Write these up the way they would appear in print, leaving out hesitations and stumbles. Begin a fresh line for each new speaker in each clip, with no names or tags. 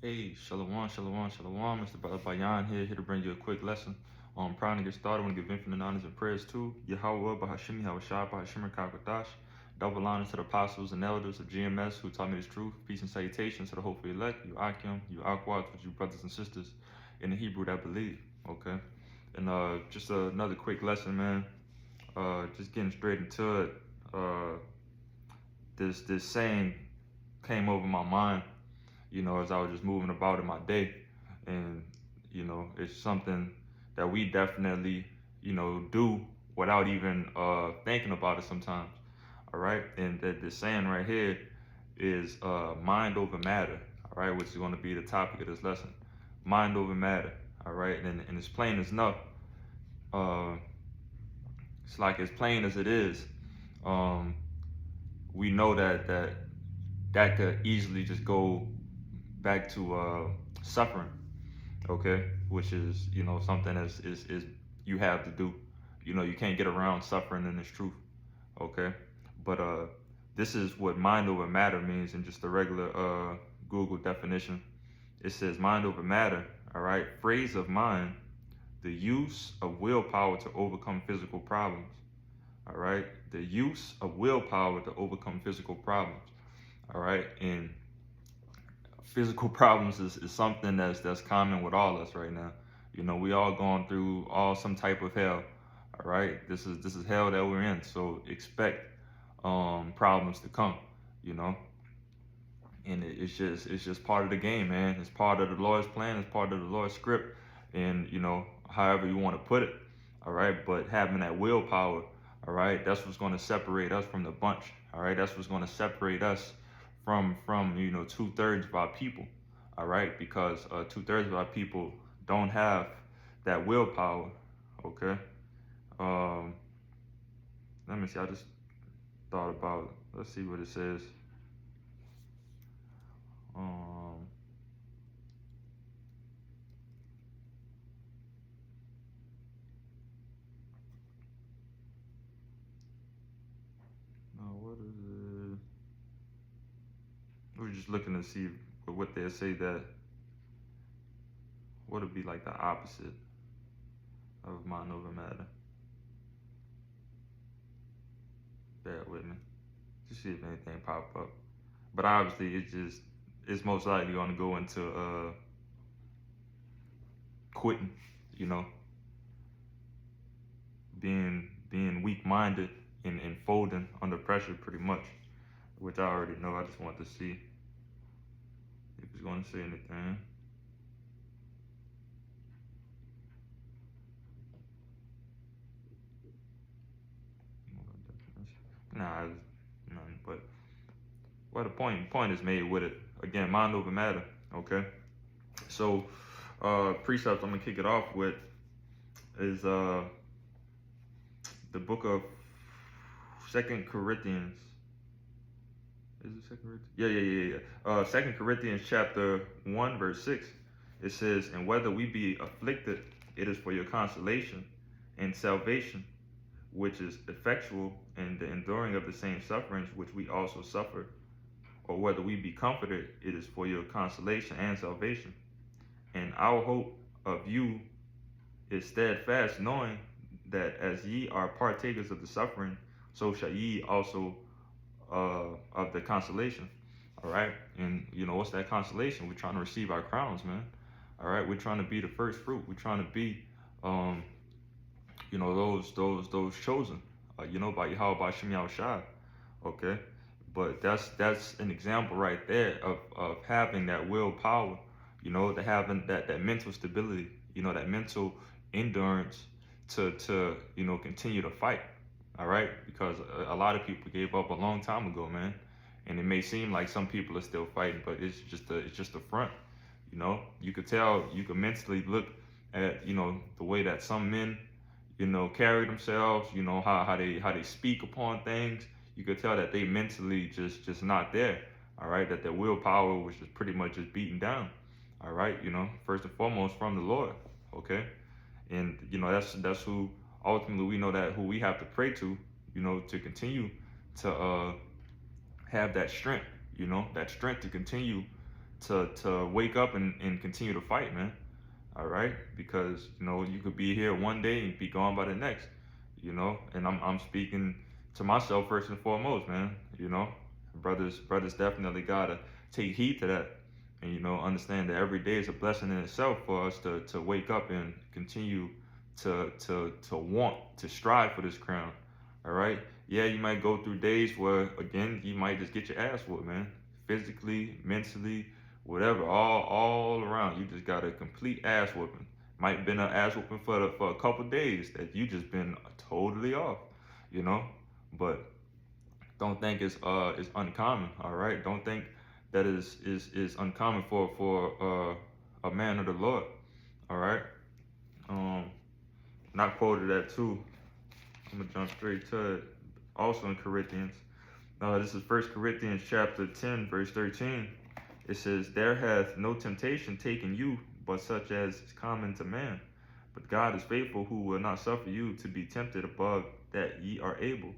Hey, Shalom, Shalom, Shalom. Mr. Bayan here to bring you a quick lesson. Prior to get started, I want to give infinite honors and prayers to Yahweh, Bahashim, Yahweh Bahashim, Kakadash. Double honors to the apostles and elders of GMS who taught me this truth. Peace and salutations to the hopefully elect, you Akim, you Akwat, with you brothers and sisters in the Hebrew that believe. Okay. And just another quick lesson, man. Just getting straight into it. This saying came over my mind, as I was just moving about in my day. And, it's something that we definitely, do without even thinking about it sometimes. All right. And that the saying right here is mind over matter. All right. Which is going to be the topic of this lesson. Mind over matter. All right. And it's plain as enough. It's like as plain as it is. We know that could easily just go back to suffering, okay, which is something is you have to do. You can't get around suffering in this truth, okay. But this is what mind over matter means in just a regular Google definition. It says mind over matter, all right, phrase of mind, the use of willpower to overcome physical problems. All right, the use of willpower to overcome physical problems. All right, and physical problems is something that's common with all us right now. We all going through some type of hell. All right, this is hell that we're in. So expect problems to come. And it's just part of the game, man. It's part of the Lord's plan. It's part of the Lord's script, and however you want to put it. All right, but having that willpower, all right, that's what's going to separate us from the bunch. All right, that's what's going to separate us from 2/3 of our people. All right, because 2/3 of our people don't have that willpower. Okay. Let me see. I just thought about. Let's see what it says. What is it? We're just looking to see what they say that what would be like the opposite of mind over matter. Bear with me. Just see if anything pop up. But obviously it's most likely going to go into quitting, being weak-minded and folding under pressure pretty much, which I already know. I just want to see if it's going to say anything. Nah, nothing. But the point is made with it. Again, mind over matter. Okay. So precepts I'm gonna kick it off with is the book of 2 Corinthians. Is it 2 Corinthians? Yeah. 2 Corinthians chapter 1 verse 6. It says, and whether we be afflicted, it is for your consolation and salvation, which is effectual in the enduring of the same sufferings which we also suffer. Or whether we be comforted, it is for your consolation and salvation. And our hope of you is steadfast, knowing that as ye are partakers of the suffering, so shall ye also of the consolation. All right. And what's that consolation? We're trying to receive our crowns, man. All right. We're trying to be the first fruit. We're trying to be those chosen, by Yahweh, by Shem Yahushua. Okay. But that's an example right there of having that willpower, to having that mental stability, that mental endurance to continue to fight. All right, because a lot of people gave up a long time ago, man. And it may seem like some people are still fighting, but it's just a front. You could tell, you could mentally look at the way that some men carry themselves, how they speak upon things. You could tell that they mentally just not there. All right, that their willpower was just pretty much just beaten down. All right, first and foremost from the Lord. Okay, and that's who ultimately we know that who we have to pray to, to continue to have that strength, that strength to continue to wake up and continue to fight, man. All right, because you could be here one day and be gone by the next. And I'm speaking to myself first and foremost, man. Brothers definitely gotta take heed to that, and understand that every day is a blessing in itself for us to wake up and continue to want to strive for this crown. All right. Yeah, you might go through days where again you might just get your ass whooped, man. Physically, mentally, whatever, all around. You just got a complete ass whooping. Might have been an ass whooping for a couple days that you just been totally off, you know. But don't think it's uncommon. All right. Don't think that is uncommon for a man of the Lord. All right. Not quoted that too. I'm gonna jump straight to it. Also in Corinthians. This is 1 Corinthians chapter 10, verse 13. It says, "There hath no temptation taken you, but such as is common to man. But God is faithful, who will not suffer you to be tempted above that ye are able,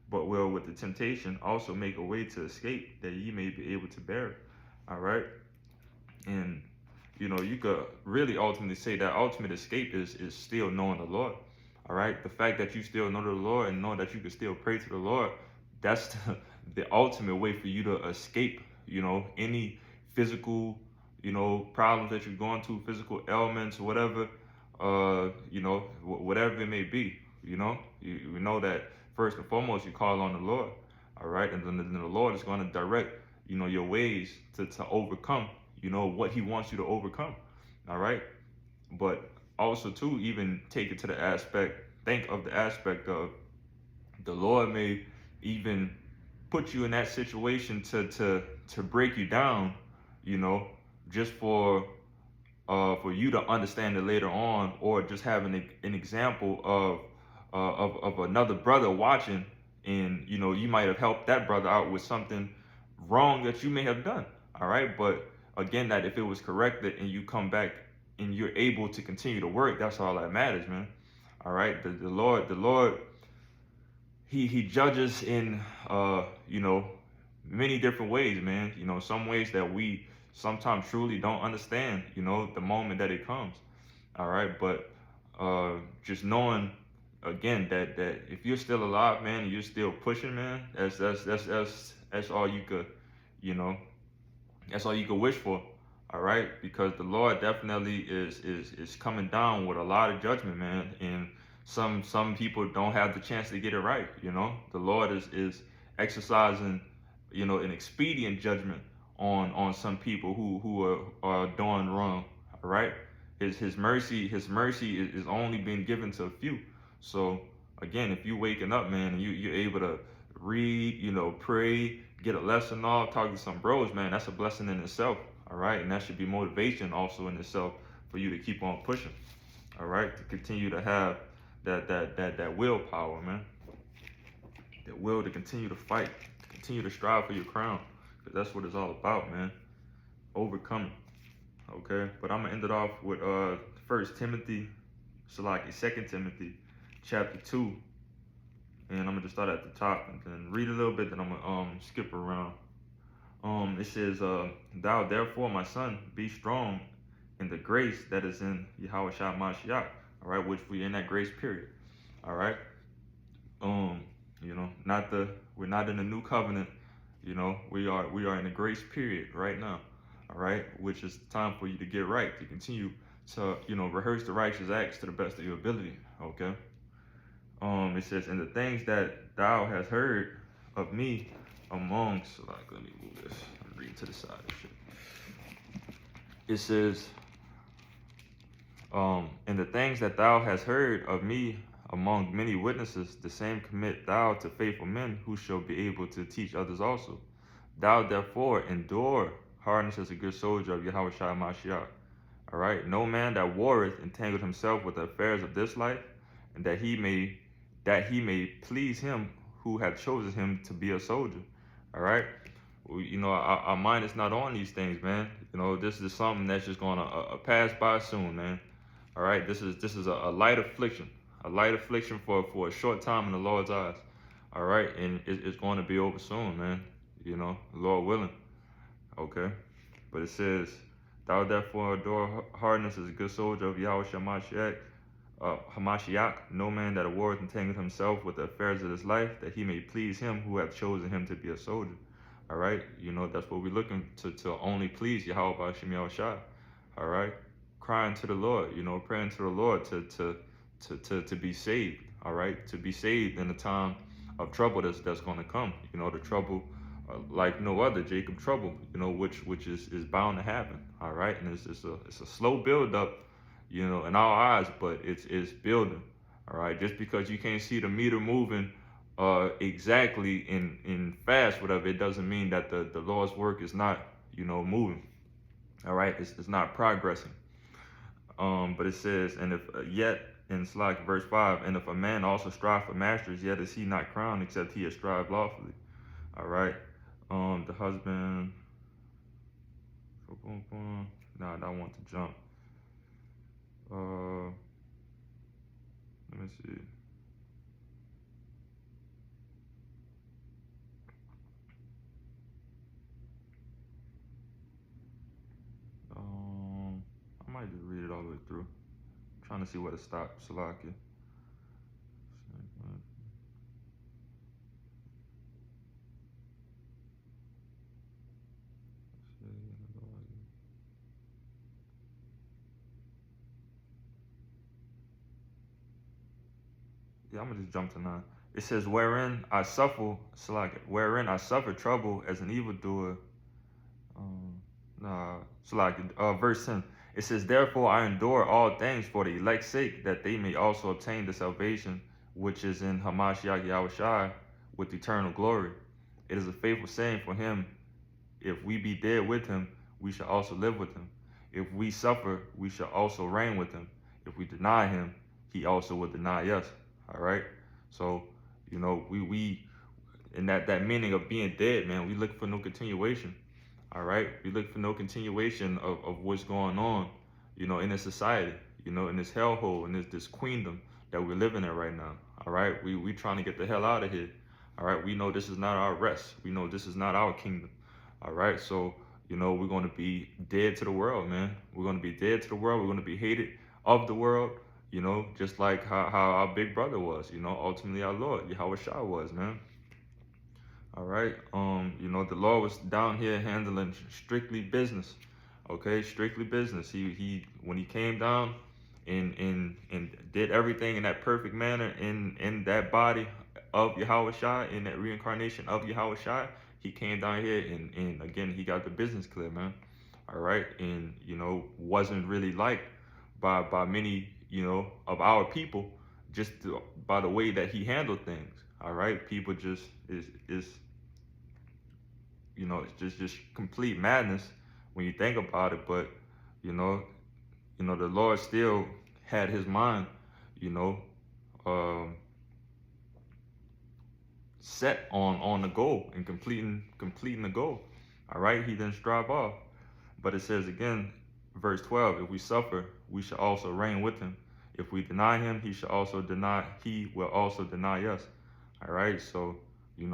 but will with the temptation also make a way to escape, that ye may be able to bear it." All right. And you could really ultimately say that ultimate escape is still knowing the Lord. All right. The fact that you still know the Lord and know that you can still pray to the Lord, that's the ultimate way for you to escape, any physical, problems that you're going through, physical ailments, whatever, whatever it may be. You know that first and foremost, you call on the Lord. All right. And then the Lord is going to direct, your ways to overcome, what he wants you to overcome. All right. But also too, even take it to the aspect, think of the aspect of the Lord may even put you in that situation to break you down, just for you to understand it later on, or just having an example of another brother watching, and you might have helped that brother out with something wrong that you may have done. All right. But again, that if it was corrected and you come back and you're able to continue to work, that's all that matters, man. All right. The Lord, he judges in many different ways, man. Some ways that we sometimes truly don't understand, the moment that it comes. All right. But just knowing again that if you're still alive, man, and you're still pushing, man, that's all you could, that's all you could wish for. All right. Because the Lord definitely is coming down with a lot of judgment, man. And some people don't have the chance to get it right. The Lord is exercising, an expedient judgment on some people who are doing wrong. All right. His mercy is only being given to a few. So again, if you waking up, man, and you're able to read, pray, get a lesson off, talk to some bros, man, that's a blessing in itself. All right. And that should be motivation also in itself for you to keep on pushing. All right. To continue to have that willpower, man. That will to continue to fight, to continue to strive for your crown. Because that's what it's all about, man. Overcoming. Okay. But I'm gonna end it off with 2 Timothy chapter 2. And I'm gonna just start at the top and then read a little bit, then I'm gonna skip around. It says, "Thou therefore, my son, be strong in the grace that is in Yahweh Shai Mashiach." All right, which we're in that grace period. All right. We're not in the new covenant. We are in the grace period right now. All right, which is time for you to get right, to continue to rehearse the righteous acts to the best of your ability. Okay. It says, "And the things that thou hast heard of me amongst," let me move this. I'm reading to the side of shit. It says, "And the things that thou hast heard of me among many witnesses, the same commit thou to faithful men, who shall be able to teach others also. Thou therefore endure hardness as a good soldier of Yahweh Shai Mashiach." All right. "No man that warreth entangled himself with the affairs of this life, and that he may please him who hath chosen him to be a soldier." All right. Our mind is not on these things, man. This is something that's just gonna pass by soon, man. All right. This is a light affliction, for a short time in the Lord's eyes. All right. And it's going to be over soon, man. The Lord willing. Okay. But it says, thou therefore adore hardness as a good soldier of Yahweh Hamashiach, no man that warreth entangled himself with the affairs of this life, that he may please him who hath chosen him to be a soldier. All right, that's what we're looking to only please Yahweh B'Hashem Yahushua. All right, crying to the Lord, praying to the Lord to be saved. All right, to be saved in the time of trouble that's going to come. The trouble like no other, Jacob trouble. Which is bound to happen. All right, and it's a slow build up, in our eyes, but it's building. All right, just because you can't see the meter moving exactly in fast, whatever, it doesn't mean that the Lord's work is not, moving. All right, it's not progressing. But it says, and if yet in Slack verse 5, and if a man also strive for masters, yet is he not crowned except he has strived lawfully. All right, the husband. Nah, I want to jump. Let me see. I might just read it all the way through. I'm trying to see where to stop. Salakia. Yeah, I'm gonna just jump to 9. It says, wherein I suffer trouble as an evildoer. Verse 10. It says, therefore I endure all things for the elect's sake, that they may also obtain the salvation which is in Hamashiach Yahushua with eternal glory. It is a faithful saying for him, if we be dead with him, we shall also live with him. If we suffer, we shall also reign with him. If we deny him, he also will deny us. All right. So, we in that meaning of being dead, man, we look for no continuation. All right. We look for no continuation of what's going on, in this society, in this hellhole, in this queendom that we're living in right now. All right. We trying to get the hell out of here. All right. We know this is not our rest. We know this is not our kingdom. All right. So, we're going to be dead to the world, man. We're going to be dead to the world. We're going to be hated of the world. Just like how our big brother was, ultimately our Lord, Yahweh Shah was, man. All right. The Lord was down here handling strictly business. Okay, strictly business. He when he came down and did everything in that perfect manner in that body of Yahweh Shah, in that reincarnation of Yahweh Shah, he came down here and again he got the business clear, man. All right, and wasn't really liked by many of our people, just by the way that he handled things. All right, people just is it's just complete madness when you think about it. But the Lord still had his mind set on the goal and completing the goal. All right, he didn't strive off. But it says again, verse 12, if we suffer, we shall also reign with him. If we deny him, he will also deny us. All right, so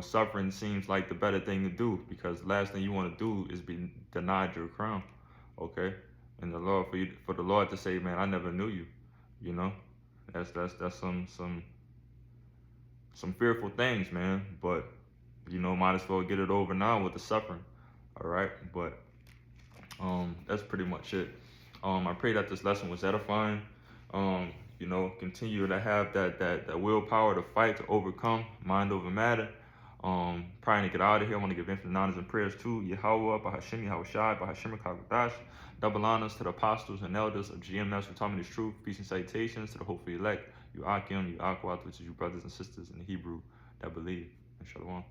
suffering seems like the better thing to do, because the last thing you want to do is be denied your crown. Okay, and the Lord for the Lord to say, man, I never knew you. That's some fearful things, man. But might as well get it over now with the suffering. All right, but that's pretty much it. I pray that this lesson was edifying. Continue to have that willpower to fight, to overcome, mind over matter. Praying to get out of here. I want to give infinite honors and prayers to Yahweh, B'Hashem Yahushai, B'Hashem Kakadash. Double honors to the apostles and elders of GMS who taught me this truth. Peace and salutations to the hopeful elect, you Akim, you Akwat, which is you brothers and sisters in the Hebrew that believe. And Shalom.